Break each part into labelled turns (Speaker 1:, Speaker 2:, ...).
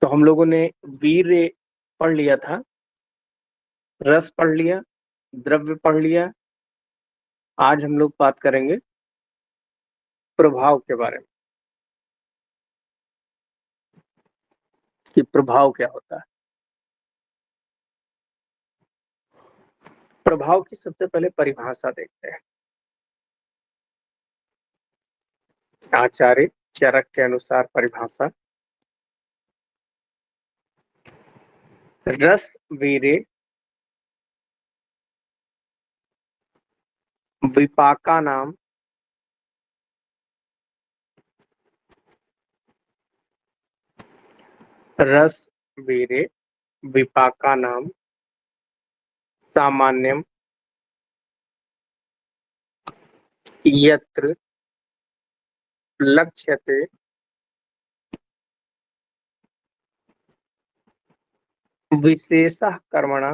Speaker 1: तो हम लोगों ने वीर्य पढ़ लिया था, रस पढ़ लिया, द्रव्य पढ़ लिया। आज हम लोग बात करेंगे प्रभाव के बारे में कि प्रभाव क्या होता है। प्रभाव की सबसे पहले परिभाषा देखते हैं। आचार्य चरक के अनुसार परिभाषा, रस वीर्य विपाका नाम रस वीर्य विपाका नाम सामान्यम यत्र लक्ष्यते विशेषः कर्मणा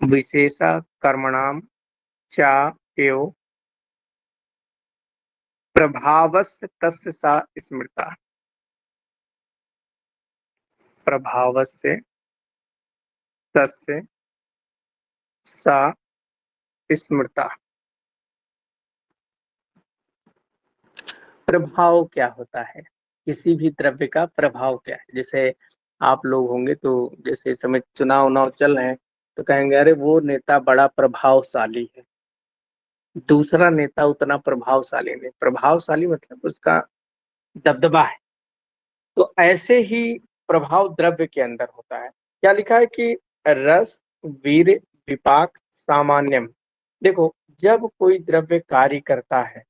Speaker 1: विशेषः कर्मणाम च एव प्रभावस्य तस्य सा स्मृता। प्रभावस्य तस्य सा स्मृता। प्रभाव क्या होता है? किसी भी द्रव्य का प्रभाव क्या है? जैसे आप लोग होंगे तो जैसे इस समय चुनाव उनाव चल रहे हैं तो कहेंगे अरे वो नेता बड़ा प्रभावशाली है, दूसरा नेता उतना प्रभावशाली नहीं। प्रभावशाली मतलब उसका दबदबा है। तो ऐसे ही प्रभाव द्रव्य के अंदर होता है। क्या लिखा है कि रस वीर विपाक सामान्यम। देखो, जब कोई द्रव्य कार्य करता है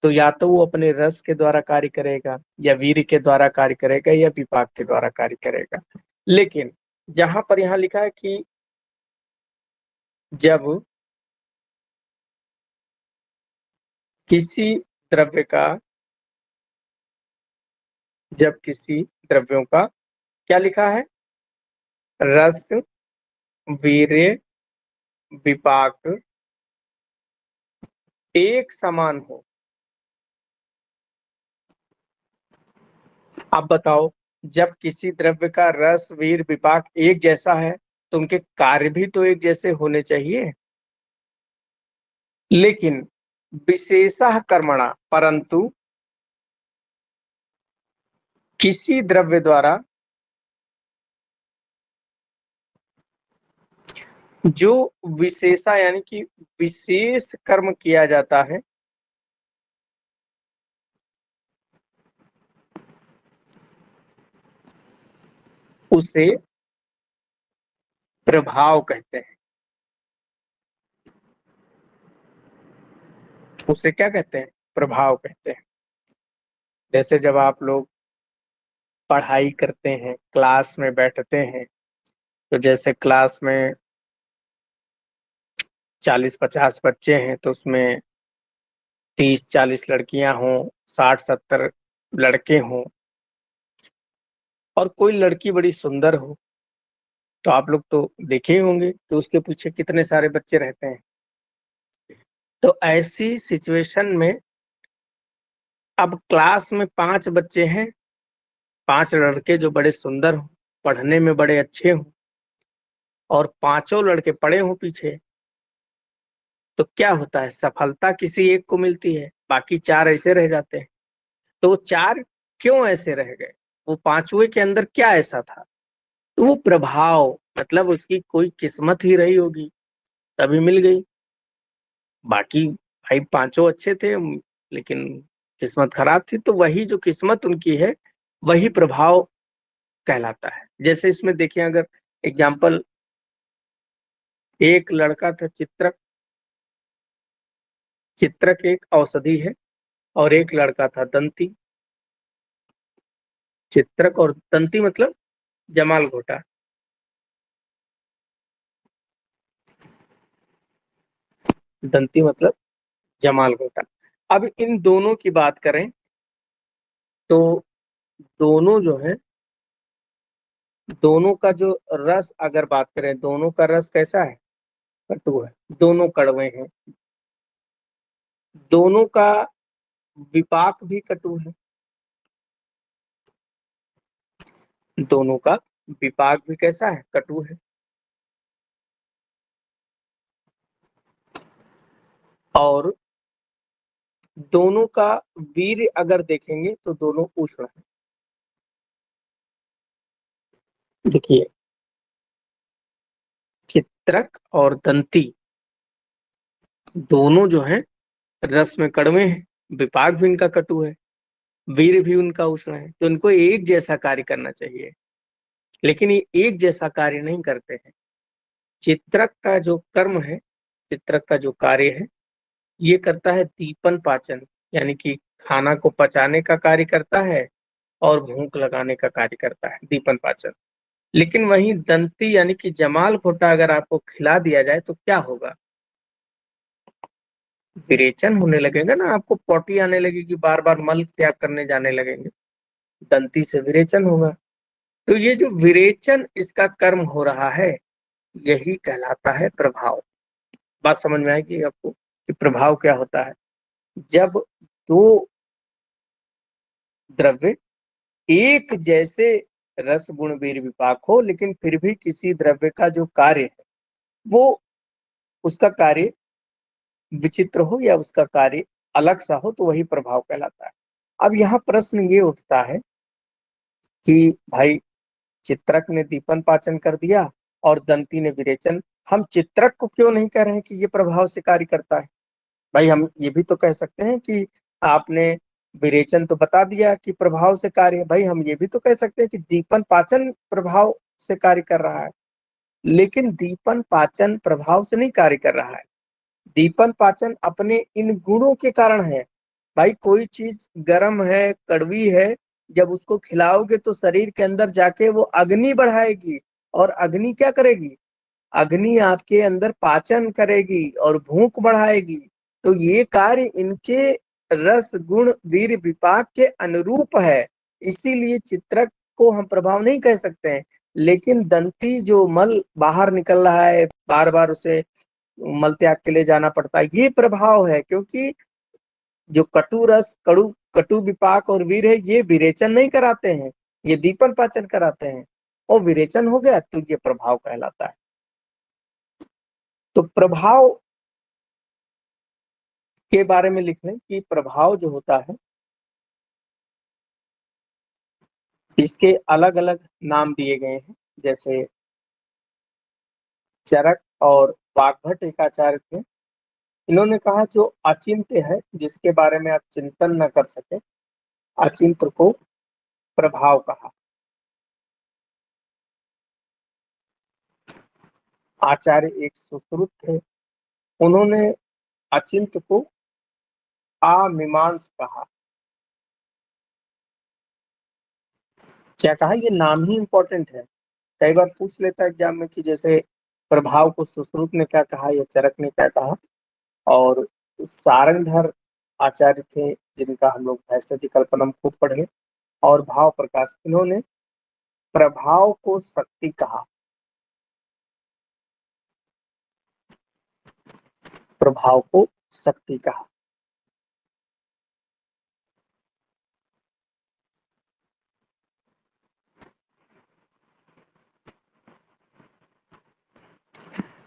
Speaker 1: तो या तो वो अपने रस के द्वारा कार्य करेगा, या वीर के द्वारा कार्य करेगा, या विपाक के द्वारा कार्य करेगा। लेकिन जहां पर यहाँ लिखा है कि जब किसी द्रव्य का जब किसी द्रव्यों का क्या लिखा है, रस वीर्य विपाक एक समान हो। अब बताओ, जब किसी द्रव्य का रस वीर विपाक एक जैसा है तो उनके कार्य भी तो एक जैसे होने चाहिए। लेकिन विशेषः कर्मणा, परंतु किसी द्रव्य द्वारा जो विशेषा यानी कि विशेष कर्म किया जाता है उसे प्रभाव कहते हैं। उसे क्या कहते हैं? प्रभाव कहते हैं। जैसे जब आप लोग पढ़ाई करते हैं, क्लास में बैठते हैं, तो जैसे क्लास में 40-50 बच्चे हैं तो उसमें 30-40 लड़कियां हों, 60-70 लड़के हों, और कोई लड़की बड़ी सुंदर हो, तो आप लोग तो देखे ही होंगे कि उसके पीछे कितने सारे बच्चे रहते हैं। तो ऐसी सिचुएशन में अब क्लास में 5 बच्चे हैं, 5 लड़के जो बड़े सुंदर हों, पढ़ने में बड़े अच्छे हों, और पांचों लड़के पड़े हों पीछे, तो क्या होता है, सफलता किसी एक को मिलती है, बाकी 4 ऐसे रह जाते हैं। तो वो 4 क्यों ऐसे रह गए? वो पांचवें के अंदर क्या ऐसा था? तो वो प्रभाव, मतलब उसकी कोई किस्मत ही रही होगी तभी मिल गई। बाकी भाई पांचों अच्छे थे, लेकिन किस्मत खराब थी, तो वही जो किस्मत उनकी है वही प्रभाव कहलाता है। जैसे इसमें देखिए, अगर एग्जाम्पल, एक लड़का था चित्रक। चित्रक एक औषधि है, और एक लड़का था दंती। चित्रक और दंती मतलब जमाल घोटा। दंती मतलब जमाल घोटा। अब इन दोनों की बात करें तो दोनों जो है, दोनों का जो रस अगर बात करें, दोनों का रस कैसा है? कटु है। दोनों कड़वे हैं। दोनों का विपाक भी कटु है। दोनों का विपाक भी कैसा है? कटु है। और दोनों का वीर्य अगर देखेंगे तो दोनों उष्ण है। देखिए, चित्रक और दंती दोनों जो है रस में कड़वे हैं, विपाक भी इनका कटु है, वीर्य भी उनका उष्ण है, तो इनको एक जैसा कार्य करना चाहिए, लेकिन ये एक जैसा कार्य नहीं करते हैं। चित्रक का जो कर्म है, चित्रक का जो कार्य है, ये करता है दीपन पाचन, यानी कि खाना को पचाने का कार्य करता है और भूख लगाने का कार्य करता है, दीपन पाचन। लेकिन वहीं दंती यानी कि जमाल घोटा अगर आपको खिला दिया जाए तो क्या होगा? विरेचन होने लगेगा ना, आपको पोटी आने लगेगी, बार बार मल त्याग करने जाने लगेंगे, दंती से विरेचन होगा। तो ये जो विरेचन इसका कर्म हो रहा है, यही कहलाता है प्रभाव। बात समझ में आएगी आपको कि प्रभाव क्या होता है? जब दो द्रव्य एक जैसे रस गुण वीर विपाक हो, लेकिन फिर भी किसी द्रव्य का जो कार्य है वो उसका कार्य विचित्र हो या उसका कार्य अलग सा हो, तो वही प्रभाव कहलाता है। अब यहाँ प्रश्न ये उठता है कि भाई, चित्रक ने दीपन पाचन कर दिया और दंती ने विरेचन, हम चित्रक को क्यों नहीं कह रहे हैं कि ये प्रभाव से कार्य करता है? भाई, हम ये भी तो कह सकते हैं कि आपने विरेचन तो बता दिया कि प्रभाव से कार्य है, भाई हम ये भी तो कह सकते हैं कि दीपन पाचन प्रभाव से कार्य कर रहा है। लेकिन दीपन पाचन प्रभाव से नहीं कार्य कर रहा है, दीपन पाचन अपने इन गुणों के कारण है। भाई, कोई चीज गर्म है, कड़वी है, जब उसको खिलाओगे तो शरीर के अंदर जाके वो अग्नि बढ़ाएगी, और अग्नि क्या करेगी? अग्नि आपके अंदर पाचन करेगी और भूख बढ़ाएगी। तो ये कार्य इनके रस गुण वीर विपाक के अनुरूप है, इसीलिए चित्रक को हम प्रभाव नहीं कह सकते हैं। लेकिन दंती जो मल बाहर निकल रहा है, बार बार उसे मल त्याग के लिए जाना पड़ता है, ये प्रभाव है, क्योंकि जो कटु रस कड़ू कटु विपाक और वीर है, ये विरेचन नहीं कराते हैं, ये दीपन पाचन कराते हैं, और विरेचन हो गया तो ये प्रभाव कहलाता है। तो प्रभाव के बारे में लिख लें कि प्रभाव जो होता है, इसके अलग अलग नाम दिए गए हैं। जैसे चरक और वाग्भट एक आचार्य थे, इन्होंने कहा जो अचिंत्य है, जिसके बारे में आप चिंतन न कर सके, अचिंत्य को प्रभाव कहा। आचार्य एक सुश्रुत थे, उन्होंने अचिंत्य को अमीमांस कहा। क्या कहा? ये नाम ही इंपॉर्टेंट है, कई बार पूछ लेता है एग्जाम में कि जैसे प्रभाव को सुश्रुत ने क्या कहा या चरक ने क्या कहा। और सारंगधर आचार्य थे, जिनका हम लोग भैषज कल्पनम खूब पढ़े, और भाव प्रकाश, इन्होंने प्रभाव को शक्ति कहा। प्रभाव को शक्ति कहा।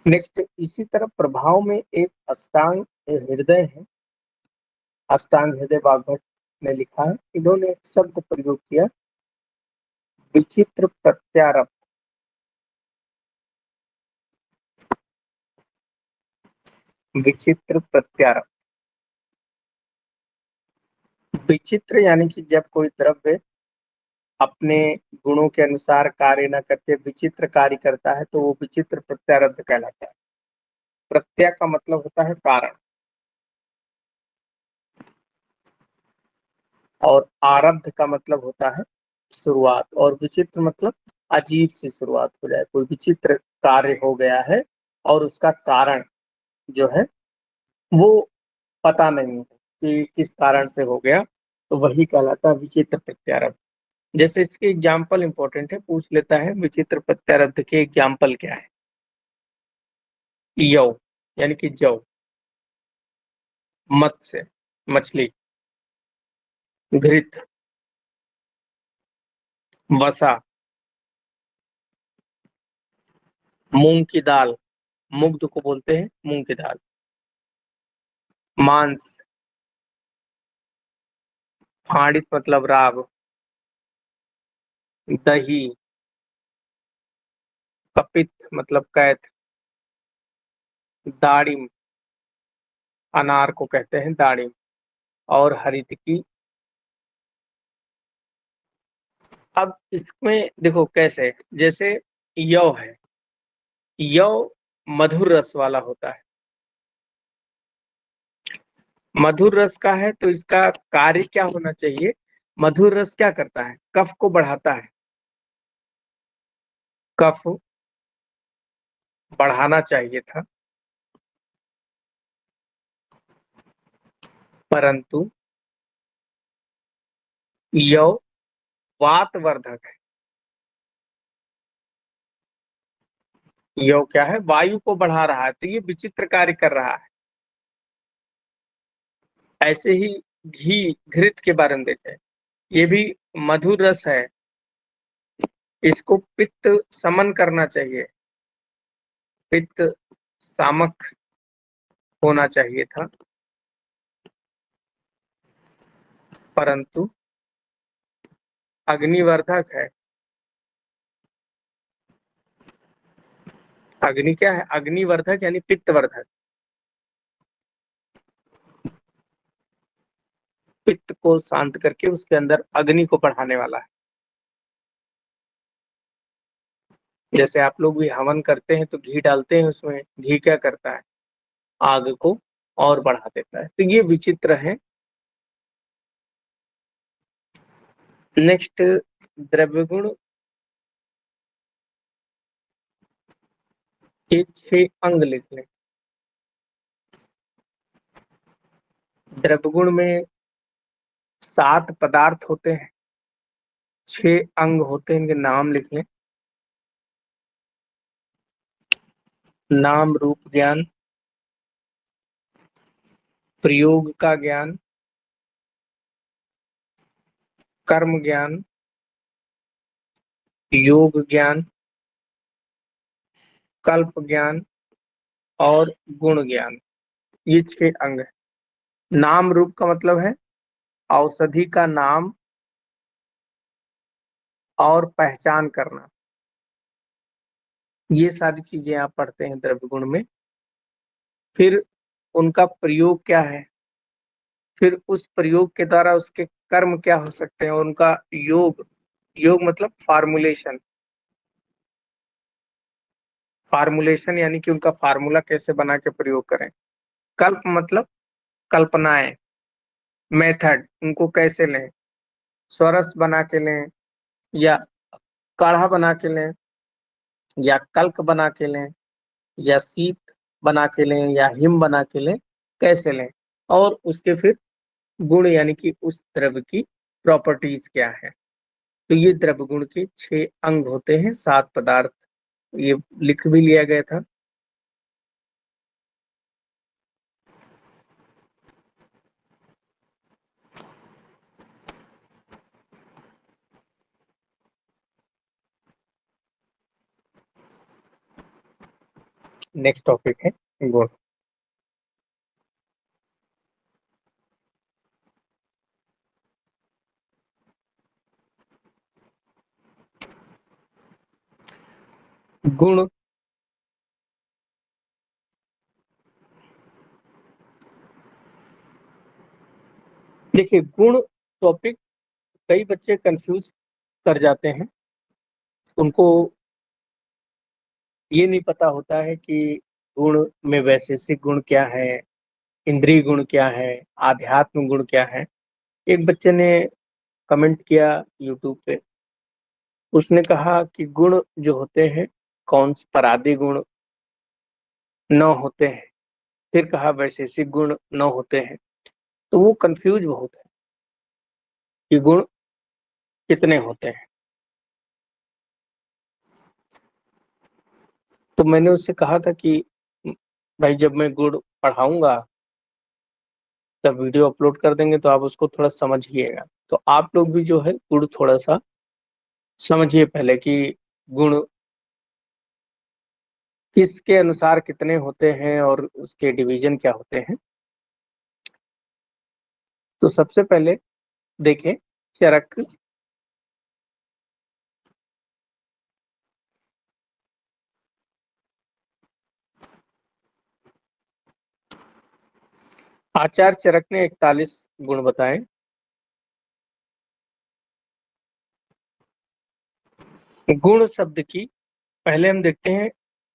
Speaker 1: नेक्स्ट, इसी तरह प्रभाव में एक अष्टांग हृदय है, अष्टांग हृदय वाग्भट ने लिखा है। इन्होंने एक शब्द प्रयोग किया, विचित्र प्रत्यारोप। विचित्र प्रत्यारोप, विचित्र यानी कि जब कोई द्रव्य अपने गुणों के अनुसार कार्य न करके विचित्र कार्य करता है, तो वो विचित्र प्रत्यारब्ध कहलाता है। प्रत्यय का मतलब होता है कारण, और आरब्ध का मतलब होता है शुरुआत, और विचित्र मतलब अजीब सी शुरुआत हो जाए, कोई विचित्र कार्य हो गया है और उसका कारण जो है वो पता नहीं है कि किस कारण से हो गया, तो वही कहलाता है विचित्र प्रत्यारब्ध। जैसे इसके एग्जाम्पल इंपॉर्टेंट है, पूछ लेता है विचित्र प्रत्यारब्ध के एग्जाम्पल क्या है? यौ यानी कि जौ, मत्स्य मछली, घृत वसा, मूंग की दाल, मुग्ध को बोलते हैं मूंग की दाल। मांस, फाड़ित मतलब राग। दही, कपित मतलब कैथ। दाड़िम, अनार को कहते हैं दाड़िम। और हरितकी। अब इसमें देखो कैसे, जैसे यौ है, यौ मधुर रस वाला होता है। मधुर रस का है तो इसका कार्य क्या होना चाहिए? मधुर रस क्या करता है? कफ को बढ़ाता है। कफ बढ़ाना चाहिए था, परंतु यौ वातवर्धक है। यौ क्या है? वायु को बढ़ा रहा है, तो ये विचित्र कार्य कर रहा है। ऐसे ही घी, घृत के बारे में देखें, ये भी मधुर रस है, इसको पित्त समन करना चाहिए, पित्त सामक होना चाहिए था, परंतु अग्निवर्धक है। अग्नि क्या है? अग्निवर्धक यानी पित्तवर्धक। पित्त को शांत करके उसके अंदर अग्नि को बढ़ाने वाला है। जैसे आप लोग भी हवन करते हैं तो घी डालते हैं उसमें, घी क्या करता है? आग को और बढ़ा देता है। तो ये विचित्र है। नेक्स्ट, द्रव्य गुण के 6 अंग लिख लें। द्रव्य गुण में 7 पदार्थ होते हैं, 6 अंग होते हैं, इनके नाम लिख लें। नाम रूप ज्ञान, प्रयोग का ज्ञान, कर्म ज्ञान, योग ज्ञान, कल्प ज्ञान और गुण ज्ञान। ये 6 अंग है। नाम रूप का मतलब है औषधि का नाम और पहचान करना। ये सारी चीजें आप पढ़ते हैं द्रव्य गुण में। फिर उनका प्रयोग क्या है, फिर उस प्रयोग के द्वारा उसके कर्म क्या हो सकते हैं, और उनका योग, योग मतलब फार्मूलेशन, फार्मूलेशन यानी कि उनका फार्मूला कैसे बना के प्रयोग करें। कल्प मतलब कल्पनाएं, मेथड, उनको कैसे लें, स्वरस बना के लें, या काढ़ा बना के लें, या कल्क बना के लें, या शीत बना के लें, या हिम बना के लें, कैसे लें। और उसके फिर गुण यानी कि उस द्रव्य की प्रॉपर्टीज क्या है। तो ये द्रव्य गुण के 6 अंग होते हैं, 7 पदार्थ। ये लिख भी लिया गया था। नेक्स्ट टॉपिक है गुण। गुण, देखिए गुण टॉपिक कई बच्चे कंफ्यूज कर जाते हैं। उनको ये नहीं पता होता है कि गुण में वैशेषिक गुण क्या है, इंद्रिय गुण क्या है, आध्यात्म गुण क्या है। एक बच्चे ने कमेंट किया यूट्यूब पे, उसने कहा कि गुण जो होते हैं, कौन से परादि गुण 9 होते हैं, फिर कहा वैशेषिक गुण 9 होते हैं। तो वो कंफ्यूज बहुत है कि गुण कितने होते हैं। तो मैंने उससे कहा था कि भाई जब मैं गुण पढ़ाऊंगा तब वीडियो अपलोड कर देंगे, तो आप उसको थोड़ा समझिएगा। तो आप लोग भी जो है गुण थोड़ा सा समझिए पहले कि गुण किसके अनुसार कितने होते हैं और उसके डिवीजन क्या होते हैं। तो सबसे पहले देखें चरक। आचार्य चरक ने 41 गुण बताए। गुण शब्द की पहले हम देखते हैं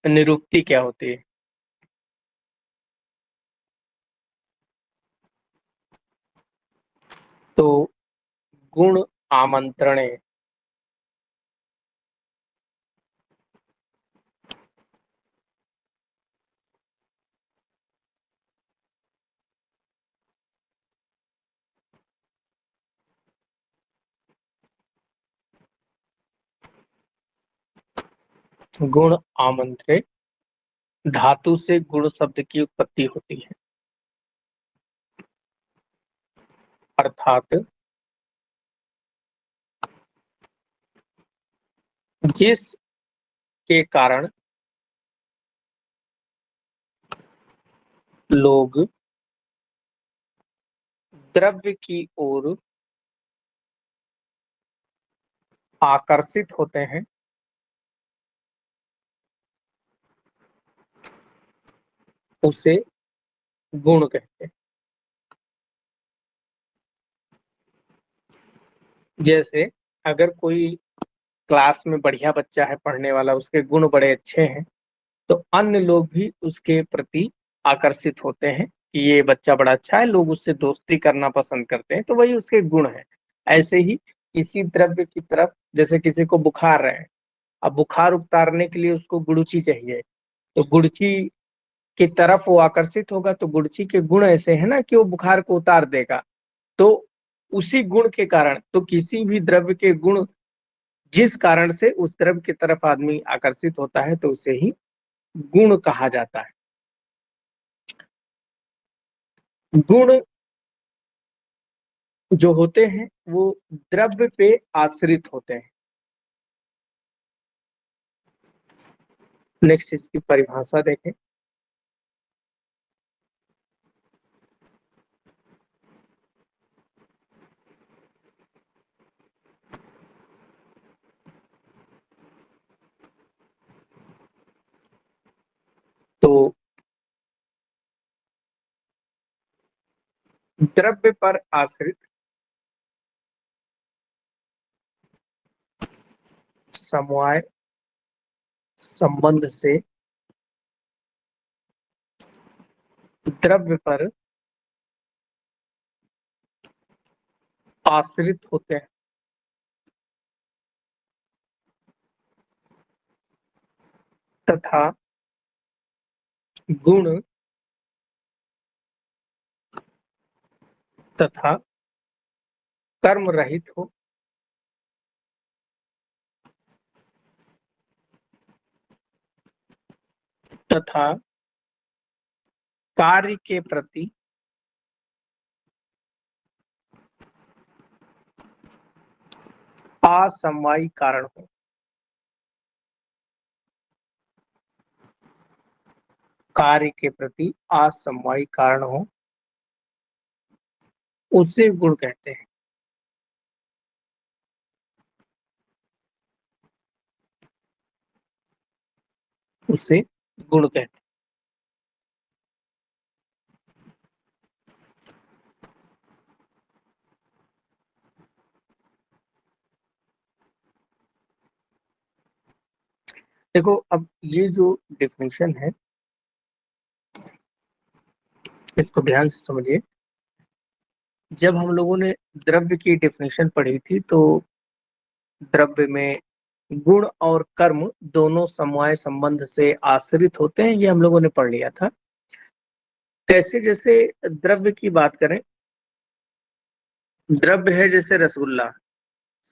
Speaker 1: निरुक्ति क्या होती है। तो गुण आमंत्रणे। गुण आमंत्रे धातु से गुण शब्द की उत्पत्ति होती है, अर्थात जिस के कारण लोग द्रव्य की ओर आकर्षित होते हैं, उसे गुण कहते हैं। जैसे अगर कोई क्लास में बढ़िया बच्चा है पढ़ने वाला, उसके गुण बड़े अच्छे हैं, तो अन्य लोग भी उसके प्रति आकर्षित होते हैं कि ये बच्चा बड़ा अच्छा है, लोग उससे दोस्ती करना पसंद करते हैं, तो वही उसके गुण है। ऐसे ही इसी द्रव्य की तरफ, जैसे किसी को बुखार है, अब बुखार उतारने के लिए उसको गुड़ुची चाहिए, तो गुड़ची की तरफ वो आकर्षित होगा, तो गुड़ची के गुण ऐसे हैं ना कि वो बुखार को उतार देगा। तो उसी गुण के कारण, तो किसी भी द्रव्य के गुण जिस कारण से उस द्रव्य की तरफ आदमी आकर्षित होता है, तो उसे ही गुण कहा जाता है। गुण जो होते हैं वो द्रव्य पे आश्रित होते हैं। नेक्स्ट इसकी परिभाषा देखें। तो द्रव्य पर आश्रित समवाय संबंध से द्रव्य पर आश्रित होते हैं तथा गुण तथा कर्म रहित हो, तथा कार्य के प्रति असमवायी कारण हो। कार्य के प्रति असमवायी कारण हो, उसे गुण कहते हैं। उसे गुण कहते हैं। देखो अब ये जो डेफिनेशन है, इसको ध्यान से समझिए। जब हम लोगों ने द्रव्य की डेफिनेशन पढ़ी थी, तो द्रव्य में गुण और कर्म दोनों समवाय संबंध से आश्रित होते हैं, ये हम लोगों ने पढ़ लिया था। कैसे? जैसे द्रव्य की बात करें, द्रव्य है जैसे रसगुल्ला,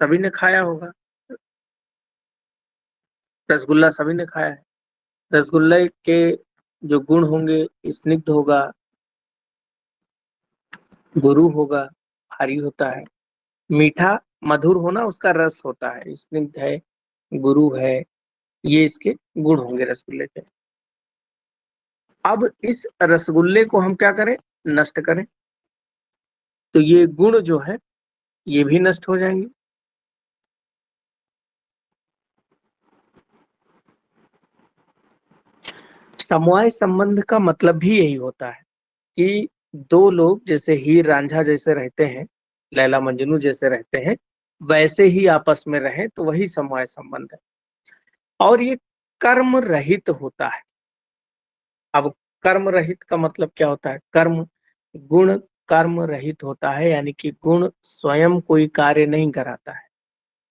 Speaker 1: सभी ने खाया होगा। रसगुल्ला सभी ने खाया है। रसगुल्ले के जो गुण होंगे, स्निग्ध होगा, गुरु होगा, भारी होता है। मीठा मधुर होना उसका रस होता है, स्निग्ध है, गुरु है, ये इसके गुण होंगे रसगुल्ले के। अब इस रसगुल्ले को हम क्या करें? नष्ट करें। तो ये गुण जो है, ये भी नष्ट हो जाएँगे। समवाय संबंध का मतलब भी यही होता है कि 2 लोग जैसे हीर-रांझा जैसे रहते हैं, लैला-मजनू जैसे रहते हैं, वैसे ही आपस में रहें तो वही समवाय संबंध है। और ये कर्म रहित होता है। अब कर्म रहित का मतलब क्या होता है? गुण कर्म रहित होता है, यानी कि गुण स्वयं कोई कार्य नहीं कराता है।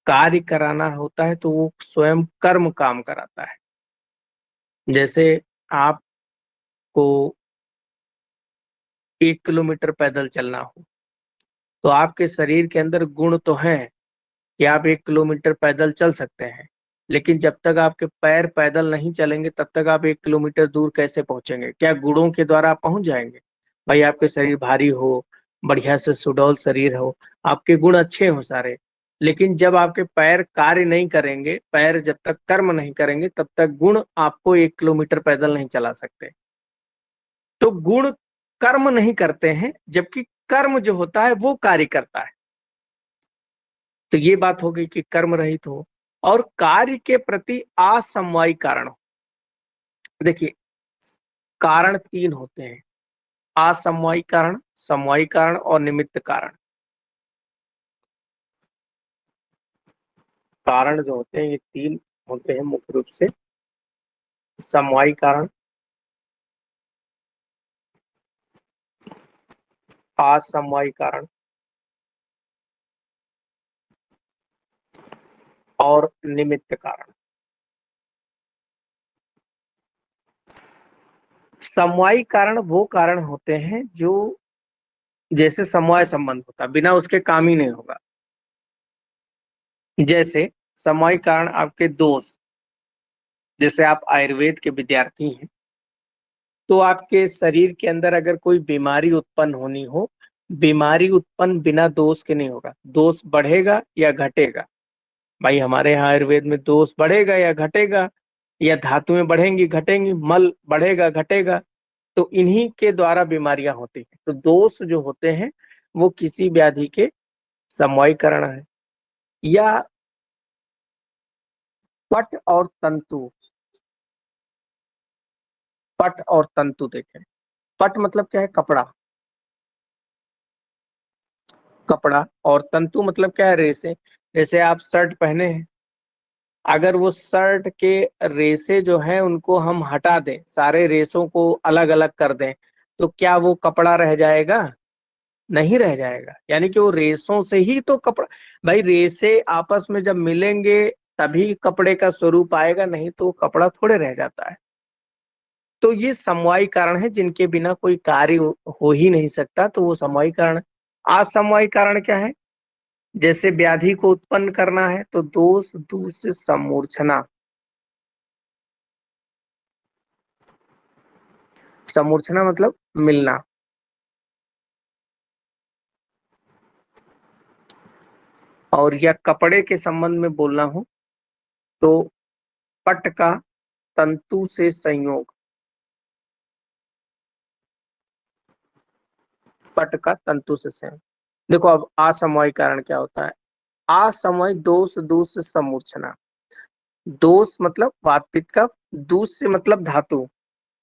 Speaker 1: कार्य कराना होता है तो वो स्वयं कर्म काम कराता है। जैसे आपको 1 किलोमीटर पैदल चलना हो, तो आपके शरीर के अंदर गुण तो हैं कि आप 1 किलोमीटर पैदल चल सकते हैं। लेकिन जब तक आपके पैर पैदल नहीं चलेंगे, तब तक आप 1 किलोमीटर दूर कैसे पहुँचेंगे? क्या गुणों के द्वारा आप पहुँच जाएँगे? भाई आपके शरीर भारी हो, बढ़िया से सुडौल शरीर हो, आपके गुण अच्छे हों सारे, लेकिन जब आपके पैर कार्य नहीं करेंगे, पैर जब तक कर्म नहीं करेंगे, तब तक गुण आपको 1 किलोमीटर पैदल नहीं चला सकते। तो गुण कर्म नहीं करते हैं, जबकि कर्म जो होता है वो कार्य करता है। तो ये बात हो गई कि कर्म रहित हो और कार्य के प्रति असमवायी कारण हो। देखिए, कारण 3 होते हैं, असमवायी कारण, समवायी कारण और निमित्त कारण। कारण जो होते हैं ये 3 होते हैं मुख्य रूप से, समवायी कारण, असमवायी कारण और निमित्त कारण। समवायी कारण वो कारण होते हैं जो जैसे समवाय संबंध होता है, बिना उसके काम ही नहीं होगा। जैसे समवायी कारण आपके दोस्त, जैसे आप आयुर्वेद के विद्यार्थी हैं, तो आपके शरीर के अंदर अगर कोई बीमारी उत्पन्न होनी हो, बीमारी उत्पन्न बिना दोष के नहीं होगा। दोष बढ़ेगा या घटेगा? भाई हमारे यहाँ आयुर्वेद में दोष बढ़ेगा या घटेगा, या धातुएँ बढ़ेंगी, घटेंगी, मल बढ़ेगा, घटेगा, तो इन्हीं के द्वारा बीमारियाँ होती हैं। तो दोष जो होते हैं, वो किसी व्याधि के समवायी कारण है। या पट और तंतु, पट और तंतु देखें। पट मतलब क्या है? कपड़ा, कपड़ा और तंतु मतलब क्या है? रेशे। जैसे आप शर्ट पहने हैं, अगर वो शर्ट के रेशे जो हैं उनको हम हटा दें, सारे रेशों को अलग-अलग कर दें, तो क्या वो कपड़ा रह जाएगा? नहीं रह जाएगा। यानी कि वो रेशों से ही तो कपड़ा, भाई रेशे आपस में जब मिलेंगे तभी कपड़े का स्वरूप आएगा, नहीं तो वो कपड़ा थोड़े रह जाता है। तो ये समवायी कारण है जिनके बिना कोई कार्य हो ही नहीं सकता, तो वो समवायी कारण है। असमवायी कारण क्या है? जैसे व्याधि को उत्पन्न करना है तो दोष दूर से समूर्छना। समूर्छना मतलब मिलना। और या कपड़े के संबंध में बोलना हो तो पट का तंतु से संयोग, पट का तंतु से संयोग। देखो अब असमवाय कारण क्या होता है? असमवाय दोष दूष समूर्छना। दोष मतलब वात पित्त का, दूष से मतलब धातु,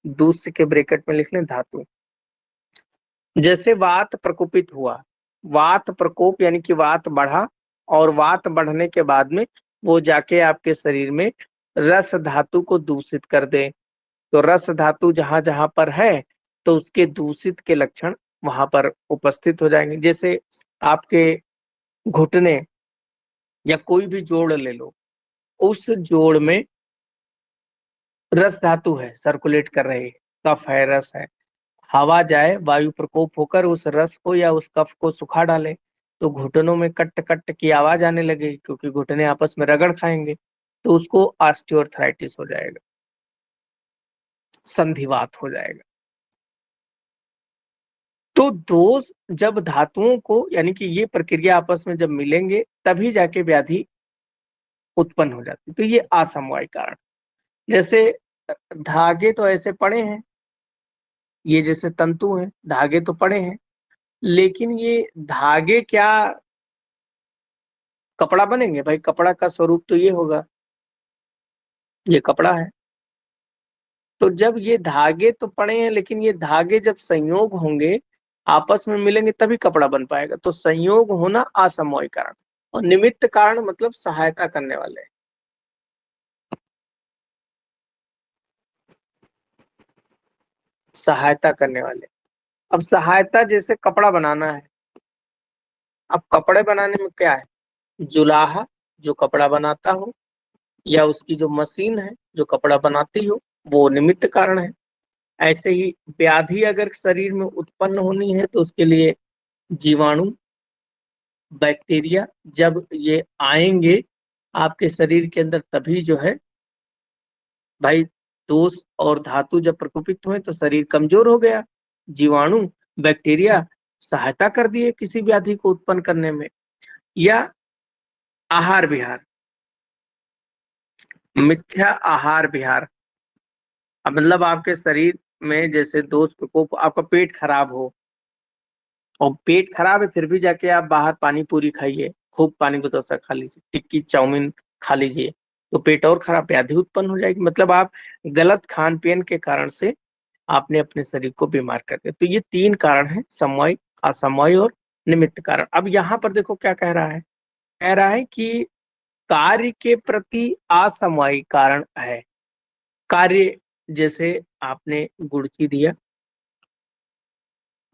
Speaker 1: दूष के ब्रैकेट में लिख लें धातु। जैसे वात प्रकोपित हुआ, वात प्रकोप यानी कि वात बढ़ा, और वात बढ़ने के बाद में वो जाके आपके शरीर में रस धातु को दूषित कर दे। तो रस धातु जहां-जहां पर है, तो उसके दूषित के लक्षण वहां पर उपस्थित हो जाएंगे। जैसे आपके घुटने या कोई भी जोड़ ले लो, उस जोड़ में रस धातु है, सर्कुलेट कर रही है, कफ है, रस है। हवा जाए, वायु प्रकोप होकर उस रस को या उस कफ को सुखा डाले, तो घुटनों में कट-कट की आवाज आने लगेगी, क्योंकि घुटने आपस में रगड़ खाएंगे, तो उसको ऑस्टियोआर्थराइटिस हो जाएगा, संधिवात हो जाएगा। तो दोष जब धातुओं को, यानी कि ये प्रक्रिया आपस में जब मिलेंगे, तभी जाके व्याधि उत्पन्न हो जाती है। तो ये असमवाय कारण। जैसे धागे तो ऐसे पड़े हैं, ये जैसे तंतु हैं, धागे तो पड़े हैं, लेकिन ये धागे क्या कपड़ा बनेंगे? भाई कपड़ा का स्वरूप तो ये होगा, ये कपड़ा है। तो जब ये धागे तो पड़े हैं, लेकिन ये धागे जब संयोग होंगे, आपस में मिलेंगे, तभी कपड़ा बन पाएगा। तो संयोग होना असमवाय कारण, और निमित्त कारण मतलब सहायता करने वाले, सहायता करने वाले। अब सहायता जैसे कपड़ा बनाना है, अब कपड़े बनाने में क्या है? जुलाहा जो कपड़ा बनाता हो, या उसकी जो मशीन है जो कपड़ा बनाती हो, वो निमित्त कारण है। ऐसे ही व्याधि अगर शरीर में उत्पन्न होनी है, तो उसके लिए जीवाणु, बैक्टीरिया जब ये आएंगे आपके शरीर के अंदर, तभी जो है भाई दोष और धातु जब प्रकोपित हुए तो शरीर कमजोर हो गया। जीवाणु, बैक्टीरिया सहायता कर दिए किसी व्याधि को उत्पन्न करने में। या आहार विहार, मिथ्या आहार विहार, अब मतलब आपके शरीर में जैसे दोष प्रकोप, आपका पेट खराब हो, और पेट खराब है फिर भी जाके आप बाहर पानी पूरी खाइए, खूब पानी को डोसा खा लीजिए, टिक्की चाउमीन खा लीजिए, तो पेट और खराब, व्याधि उत्पन्न हो जाएगी। मतलब आप गलत खान पीन के कारण से आपने अपने शरीर को बीमार कर दिया। तो ये तीन कारण है, समवाय, असमवाय और निमित्त कारण। अब यहाँ पर देखो क्या कह रहा है, कह रहा है कि कार्य के प्रति असमवाय कारण है। कार्य जैसे आपने गुड़की दिया,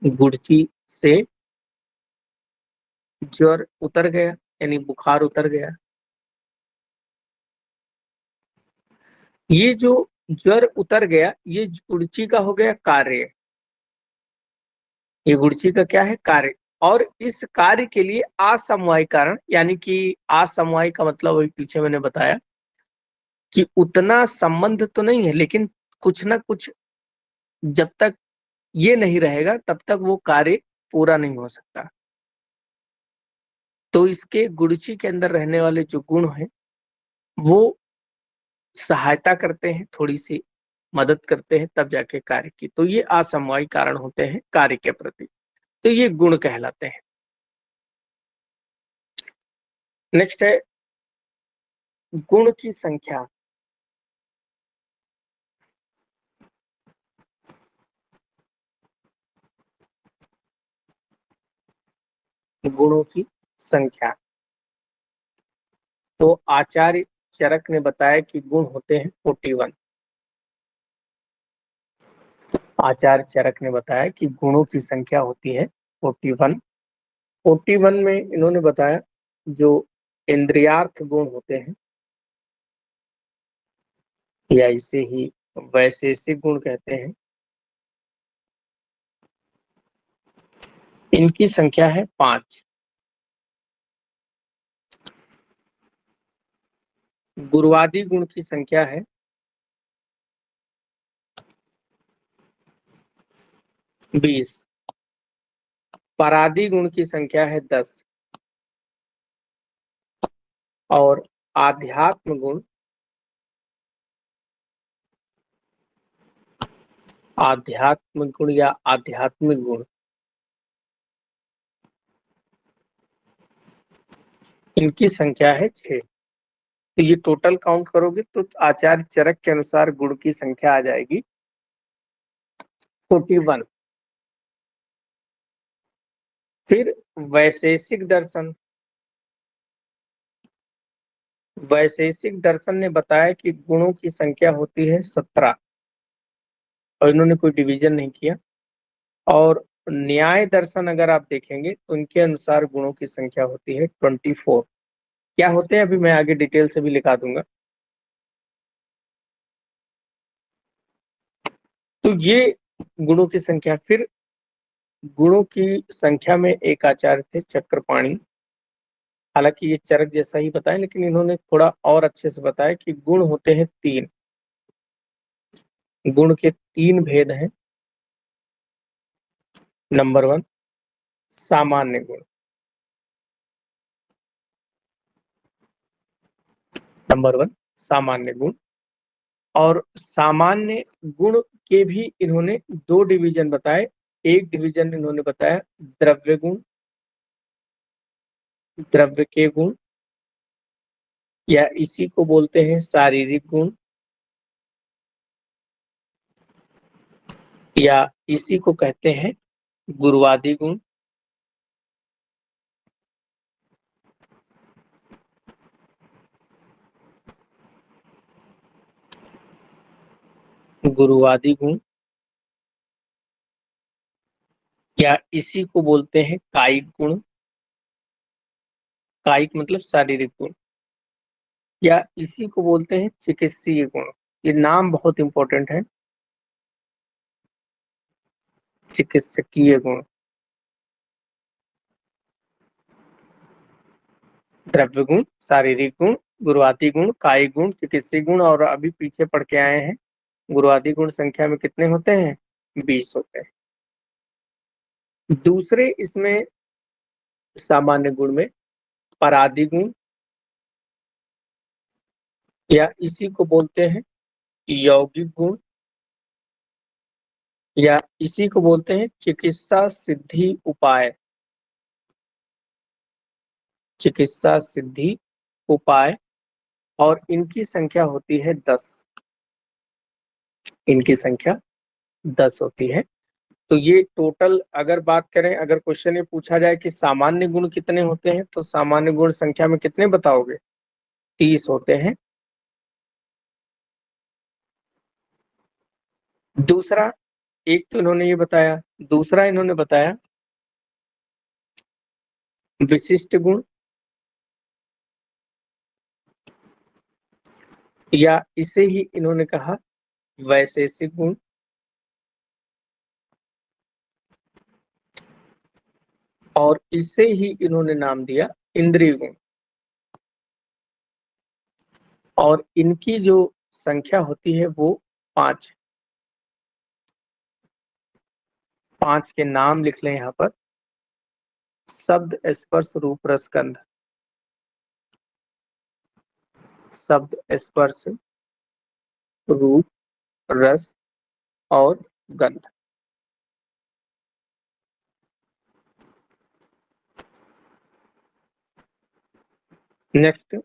Speaker 1: गुड़की से ज्वर उतर गया, यानी बुखार उतर गया। ये जो ज्वर उतर गया, ये गुड़ची का हो गया कार्य, ये गुड़ची का क्या है? कार्य। और इस कार्य के लिए असमवाय कारण, यानी कि असमवाय का मतलब अभी पीछे मैंने बताया कि उतना संबंध तो नहीं है, लेकिन कुछ ना कुछ जब तक ये नहीं रहेगा तब तक वो कार्य पूरा नहीं हो सकता। तो इसके गुड़ची के अंदर रहने वाले जो गुण हैं, वो सहायता करते हैं, थोड़ी सी मदद करते हैं, तब जाके कार्य की। तो ये असमवाय कारण होते हैं कार्य के प्रति, तो ये गुण कहलाते हैं। नेक्स्ट है गुण की संख्या। गुणों की संख्या, तो आचार्य चरक ने बताया कि गुण होते हैं 41। आचार्य चरक ने बताया कि गुणों की संख्या होती है 41। 41 में इन्होंने बताया जो इंद्रियार्थ गुण होते हैं, या इसे ही वैशेषिक गुण कहते हैं, इनकी संख्या है 5। गुरुवादी गुण की संख्या है 20। परादी गुण की संख्या है 10। और आध्यात्म गुण, आध्यात्मिक गुण या आध्यात्मिक गुण, इनकी संख्या है 6। तो ये टोटल काउंट करोगे तो आचार्य चरक के अनुसार गुण की संख्या आ जाएगी 41। फिर वैशेषिक दर्शन, वैशेषिक दर्शन ने बताया कि गुणों की संख्या होती है 17, और इन्होंने कोई डिवीजन नहीं किया। और न्याय दर्शन अगर आप देखेंगे तो उनके अनुसार गुणों की संख्या होती है 24। क्या होते हैं अभी मैं आगे डिटेल से भी लिखा दूंगा। तो ये गुणों की संख्या। फिर गुणों की संख्या में एक आचार्य थे चक्रपाणी, हालांकि ये चरक जैसा ही बताया, लेकिन इन्होंने थोड़ा और अच्छे से बताया कि गुण होते हैं 3। गुण के 3 भेद हैं। नंबर 1 सामान्य गुण, नंबर 1 सामान्य गुण। और सामान्य गुण के भी इन्होंने दो डिवीजन बताए। एक डिवीजन इन्होंने बताया द्रव्य गुण, द्रव्य के गुण, या इसी को बोलते हैं शारीरिक गुण, या इसी को कहते हैं गुरुवादी गुण। गुरुवादी गुण, या इसी को बोलते हैं कायिक गुण। कायिक मतलब शारीरिक गुण, या इसी को बोलते हैं चिकित्सीय गुण। ये नाम बहुत इंपॉर्टेंट है, चिकित्सकीय गुण। द्रव्य गुण, शारीरिक गुण, गुरुवादी गुण, कायिक गुण, चिकित्सीय गुण, और अभी पीछे पढ़ के आए हैं गुरुवादी गुण संख्या में कितने होते हैं? 20 होते हैं। दूसरे इसमें सामान्य गुण में परादी गुण, या इसी को बोलते हैं यौगिक गुण, या इसी को बोलते हैं चिकित्सा सिद्धि उपाय। चिकित्सा सिद्धि उपाय, और इनकी संख्या होती है 10। इनकी संख्या 10 होती है। तो ये टोटल अगर बात करें, अगर क्वेश्चन ये पूछा जाए कि सामान्य गुण कितने होते हैं, तो सामान्य गुण संख्या में कितने बताओगे? 30 होते हैं। दूसरा, एक तो इन्होंने ये बताया, दूसरा इन्होंने बताया विशिष्ट गुण, या इसे ही इन्होंने कहा वैशेषिक गुण, और इसे ही इन्होंने नाम दिया इंद्रिय गुण। और इनकी जो संख्या होती है वो 5। 5 के नाम लिख लें यहाँ पर। शब्द, स्पर्श, रूप, रस, गंध। शब्द, स्पर्श, रूप, रस और गंध। नेक्स्ट,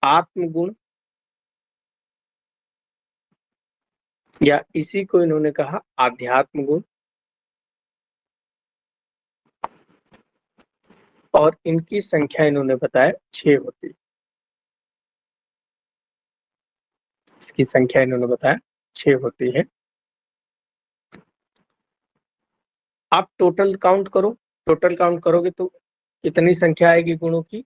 Speaker 1: आत्मगुण, या इसी को इन्होंने कहा आध्यात्म गुण, और इनकी संख्या इन्होंने बताया 6 होती है। इसकी संख्या इन्होंने बताया 6 होती है। आप टोटल काउंट करो, टोटल काउंट करोगे तो कितनी संख्या आएगी गुणों की?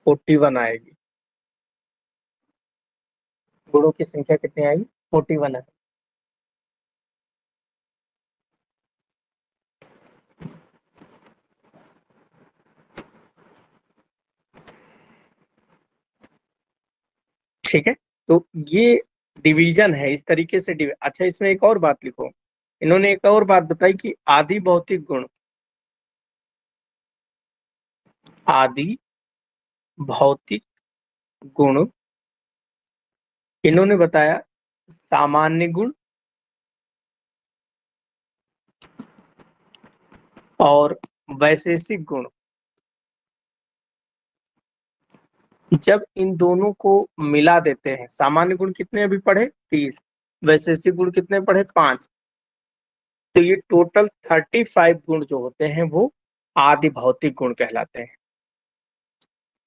Speaker 1: 41 आएगी। गुणों की संख्या कितनी आएगी? 41 है। ठीक है, तो ये डिवीजन है, इस तरीके से अच्छा, इसमें एक और बात लिखो। इन्होंने एक और बात बताई कि आदि भौतिक गुण, आदि भौतिक गुण इन्होंने बताया सामान्य गुण और वैशेषिक गुण। जब इन दोनों को मिला देते हैं, सामान्य गुण कितने अभी पढ़े? 30। वैशेषिक गुण कितने पढ़े? 5। तो ये टोटल 35 गुण जो होते हैं वो आदि भौतिक गुण कहलाते हैं।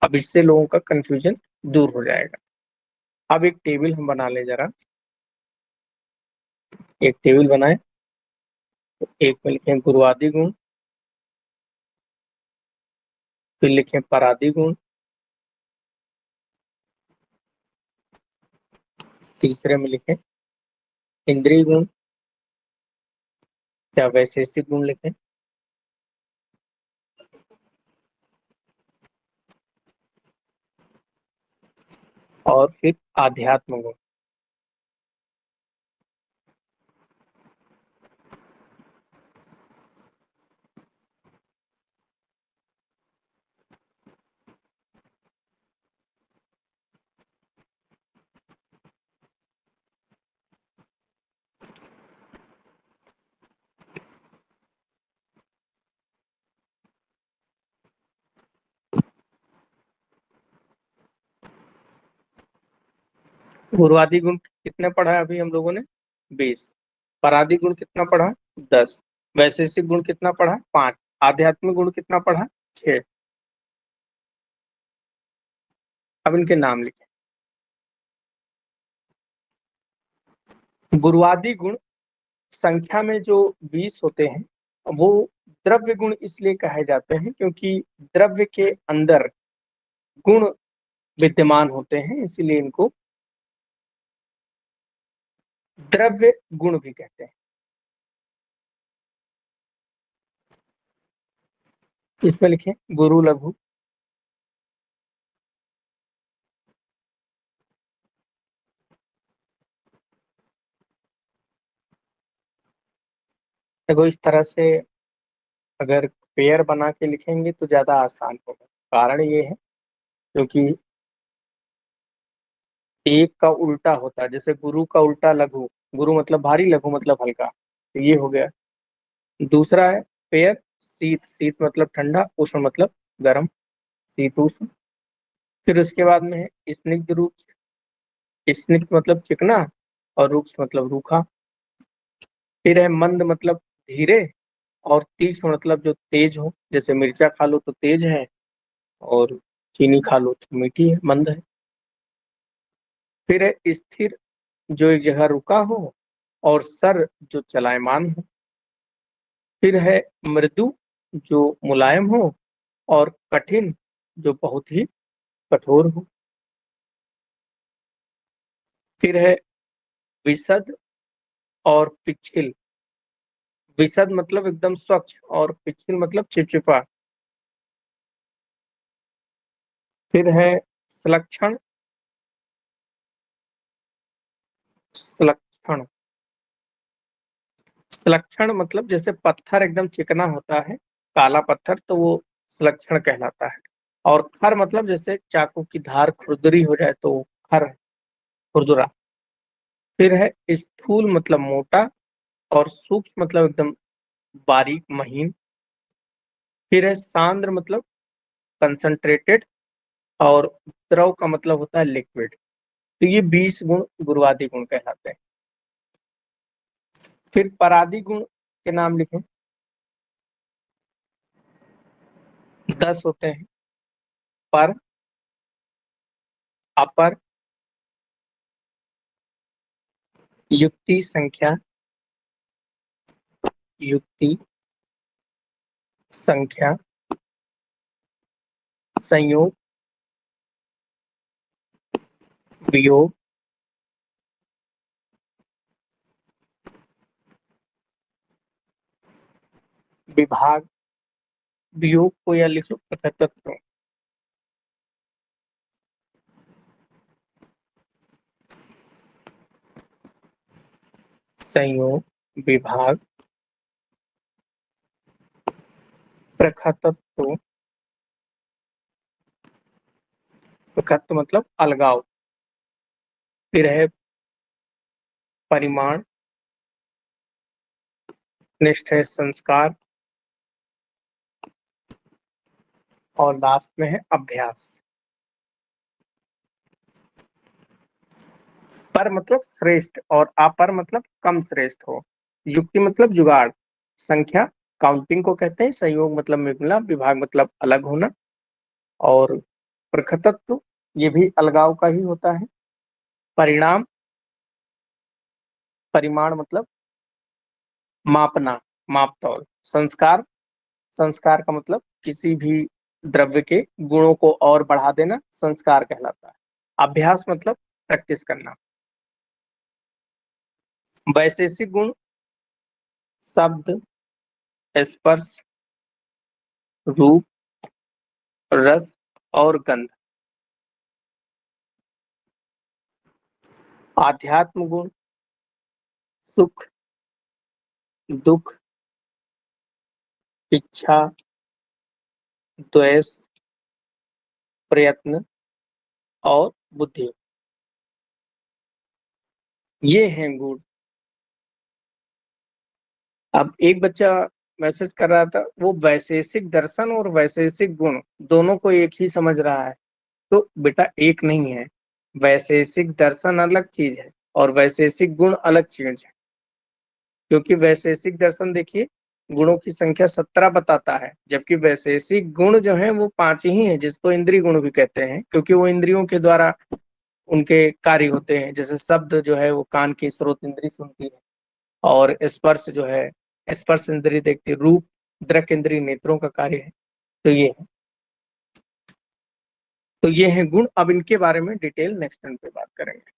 Speaker 1: अब इससे लोगों का कंफ्यूजन दूर हो जाएगा। अब एक टेबल हम बना ले जरा। एक टेबल बनाए, तो एक में लिखें गुरुवादी गुण, फिर लिखें परादी गुण, तीसरे में लिखें इंद्रिय गुण या वैशेषिक गुण लिखें, और फिर आध्यात्म गुण। गुरुवादी गुण कितने पढ़ा है अभी हम लोगों ने? 20। परादी गुण कितना पढ़ा? 10। वैशेषिक गुण कितना पढ़ा? 5। आध्यात्मिक गुण कितना पढ़ा? 6। अब इनके नाम लिखे। गुरुवादी गुण संख्या में जो 20 होते हैं, वो द्रव्य गुण इसलिए कहे जाते हैं क्योंकि द्रव्य के अंदर गुण विद्यमान होते हैं, इसीलिए इनको द्रव्य गुण भी कहते हैं। इसमें लिखें गुरु लघु। देखो इस तरह से अगर पेयर बना के लिखेंगे तो ज्यादा आसान होगा। कारण ये है क्योंकि एक का उल्टा होता है, जैसे गुरु का उल्टा लघु। गुरु मतलब भारी, लघु मतलब हल्का, तो ये हो गया। दूसरा है पेयर शीत। शीत मतलब ठंडा, उष्ण मतलब गर्म, शीत उष्ण। फिर उसके बाद में है स्निग्ध रूप। स्निग्ध मतलब चिकना और रूक्ष मतलब रूखा। फिर है मंद मतलब धीरे, और तीक्ष्ण मतलब जो तेज हो, जैसे मिर्चा खा लो तो तेज है, और चीनी खा लो तो मीठी है, मंद है। फिर है स्थिर, जो एक जगह रुका हो, और सर जो चलायमान हो। फिर है मृदु, जो मुलायम हो, और कठिन, जो बहुत ही कठोर हो। फिर है विशद और पिछिल। विशद मतलब एकदम स्वच्छ, और पिछिल मतलब चिपचिपा। फिर है सलक्षण। सलक्षण सलक्षण मतलब जैसे पत्थर एकदम चिकना होता है, काला पत्थर, तो वो सलक्षण कहलाता है। और खर मतलब जैसे चाकू की धार खुरदरी हो जाए तो खर, खुरदुरा। फिर है स्थूल मतलब मोटा, और सूक्ष्म मतलब एकदम बारीक महीन। फिर है सांद्र मतलब कंसंट्रेटेड, और द्रव का मतलब होता है लिक्विड। तो ये 20 गुण गुरुवादी गुण कहलाते हैं। फिर परादी गुण के नाम लिखें। 10 होते हैं। पर, अपर, युक्ति संख्या, युक्ति संख्या, संयोग, वियोग, विभाग। वियोग को या लिख लो प्रकृतत्व। संयोग, विभाग, प्रकृतत्व। प्रकृत मतलब अलगाव। फिर है परिमाण, निष्ठ है संस्कार, और लास्ट में है अभ्यास। पर मतलब श्रेष्ठ, और अपर मतलब कम श्रेष्ठ हो। युक्ति मतलब जुगाड़। संख्या काउंटिंग को कहते हैं। संयोग मतलब मिलना। विभाग मतलब अलग होना। और प्रकृतत्व ये भी अलगाव का ही होता है। परिणाम, परिमाण मतलब मापना, मापतौल। संस्कार, संस्कार का मतलब किसी भी द्रव्य के गुणों को और बढ़ा देना संस्कार कहलाता है। अभ्यास मतलब प्रैक्टिस करना। वैशेषिक गुण शब्द, स्पर्श, रूप, रस और गंध। आध्यात्म गुण सुख, दुख, इच्छा, द्वेष, प्रयत्न और बुद्धि। ये हैं गुण। अब एक बच्चा मैसेज कर रहा था, वो वैशेषिक दर्शन और वैशेषिक गुण दोनों को एक ही समझ रहा है। तो बेटा एक नहीं है। वैशेषिक दर्शन अलग चीज है और वैशेषिक गुण अलग चीज है। क्योंकि वैशेषिक दर्शन देखिए गुणों की संख्या 17 बताता है, जबकि वैशेषिक गुण जो है वो 5 ही है, जिसको इंद्रिय गुण भी कहते हैं, क्योंकि वो इंद्रियों के द्वारा उनके कार्य होते हैं। जैसे शब्द जो है वो कान की स्रोत इंद्री सुनती है, और स्पर्श जो है स्पर्श इंद्री देखती है, रूप दृक इंद्री नेत्रों का कार्य है। तो ये है गुण। अब इनके बारे में डिटेल नेक्स्ट टाइम पे बात करेंगे।